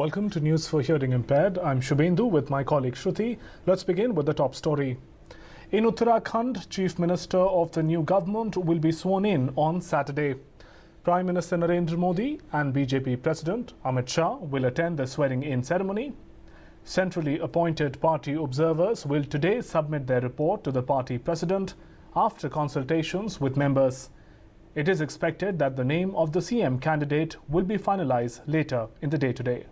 Welcome to News for Hearing Impaired. I'm Shubhendu with my colleague Shruti. Let's begin with the top story. In Uttarakhand, Chief Minister of the new government will be sworn in on Saturday. Prime Minister Narendra Modi and BJP President Amit Shah will attend the swearing-in ceremony. Centrally appointed party observers will today submit their report to the party president after consultations with members. It is expected that the name of the CM candidate will be finalized later in the day today.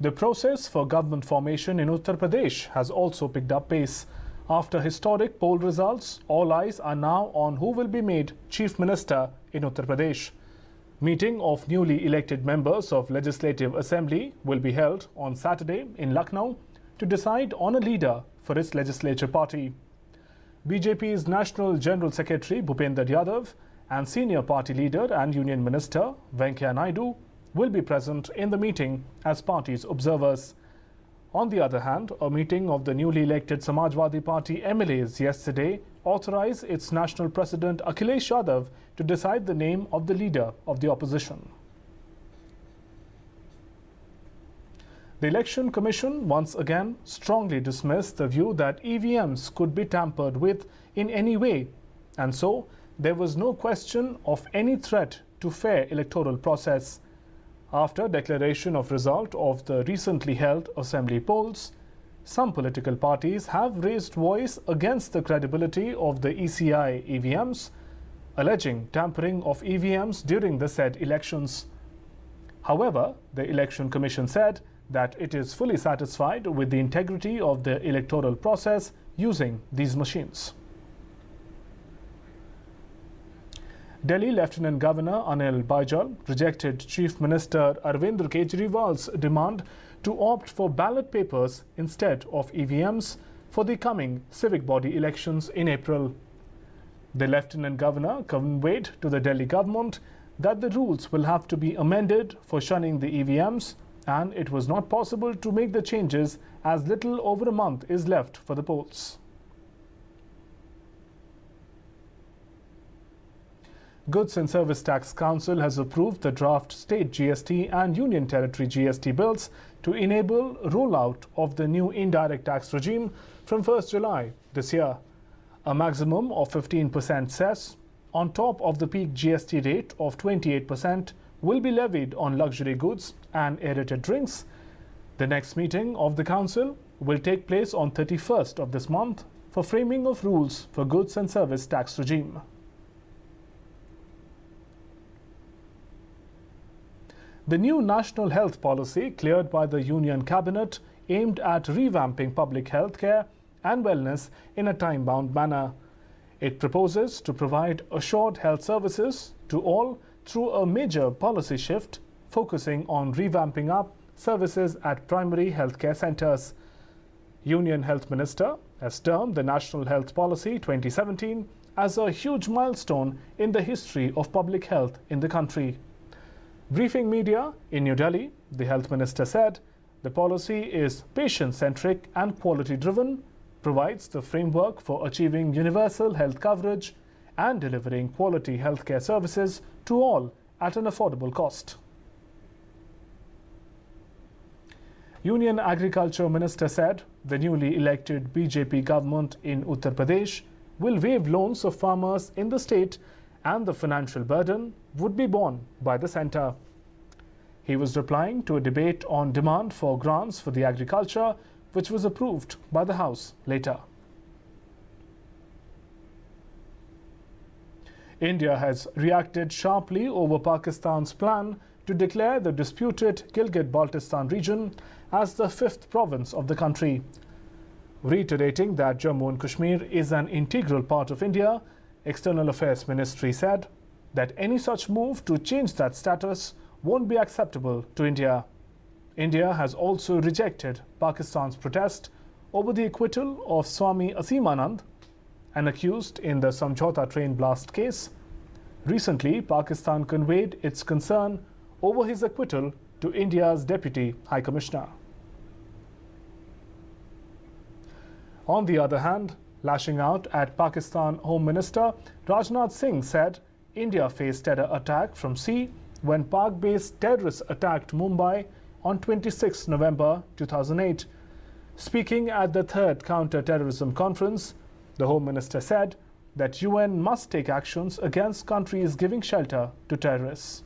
The process for government formation in Uttar Pradesh has also picked up pace. After historic poll results, all eyes are now on who will be made Chief Minister in Uttar Pradesh. Meeting of newly elected members of Legislative Assembly will be held on Saturday in Lucknow to decide on a leader for its legislature party. BJP's National General Secretary Bhupender Yadav and senior party leader and Union Minister Venkaiah Naidu will be present in the meeting as party's observers. On the other hand, a meeting of the newly elected Samajwadi Party MLAs yesterday authorized its national president Akhilesh Yadav to decide the name of the leader of the opposition. The Election Commission once again strongly dismissed the view that EVMs could be tampered with in any way, and so there was no question of any threat to fair electoral process. After declaration of result of the recently held assembly polls, some political parties have raised voice against the credibility of the ECI EVMs, alleging tampering of EVMs during the said elections. However, the Election Commission said that it is fully satisfied with the integrity of the electoral process using these machines. Delhi Lieutenant Governor Anil Baijal rejected Chief Minister Arvind Kejriwal's demand to opt for ballot papers instead of EVMs for the coming civic body elections in April. The Lieutenant Governor conveyed to the Delhi government that the rules will have to be amended for shunning the EVMs, and it was not possible to make the changes as little over a month is left for the polls. Goods and Service Tax Council has approved the draft state GST and Union Territory GST bills to enable rollout of the new indirect tax regime from 1st July this year. A maximum of 15% cess on top of the peak GST rate of 28% will be levied on luxury goods and aerated drinks. The next meeting of the Council will take place on 31st of this month for framing of rules for goods and service tax regime. The new national health policy cleared by the Union Cabinet aimed at revamping public health care and wellness in a time-bound manner. It proposes to provide assured health services to all through a major policy shift focusing on revamping up services at primary healthcare centres. Union Health Minister has termed the National Health Policy 2017 as a huge milestone in the history of public health in the country. Briefing media in New Delhi, the Health Minister said the policy is patient-centric and quality-driven, provides the framework for achieving universal health coverage and delivering quality healthcare services to all at an affordable cost. Union Agriculture Minister said the newly elected BJP government in Uttar Pradesh will waive loans of farmers in the state and the financial burden would be borne by the centre. He was replying to a debate on demand for grants for the agriculture, which was approved by the House later. India has reacted sharply over Pakistan's plan to declare the disputed Gilgit-Baltistan region as the fifth province of the country. Reiterating that Jammu and Kashmir is an integral part of India, External Affairs Ministry said that any such move to change that status won't be acceptable to India. India has also rejected Pakistan's protest over the acquittal of Swami Asimanand, an accused in the Samjhauta train blast case. Recently, Pakistan conveyed its concern over his acquittal to India's Deputy High Commissioner. On the other hand, lashing out at Pakistan Home Minister Rajnath Singh said India faced terror attack from sea when Pak-based terrorists attacked Mumbai on 26 November 2008. Speaking at the third counter-terrorism conference, the Home Minister said that UN must take actions against countries giving shelter to terrorists.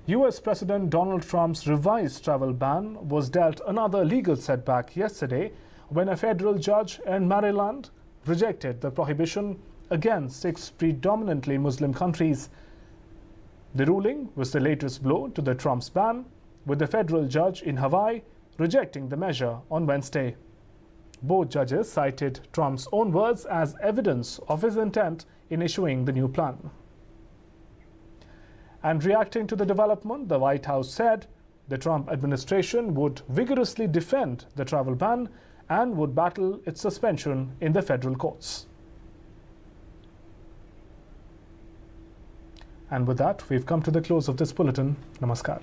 US President Donald Trump's revised travel ban was dealt another legal setback yesterday when a federal judge in Maryland rejected the prohibition against 6 predominantly Muslim countries. The ruling was the latest blow to the Trump's ban, with the federal judge in Hawaii rejecting the measure on Wednesday. Both judges cited Trump's own words as evidence of his intent in issuing the new plan. And reacting to the development, the White House said the Trump administration would vigorously defend the travel ban and would battle its suspension in the federal courts. And with that, we've come to the close of this bulletin. Namaskar.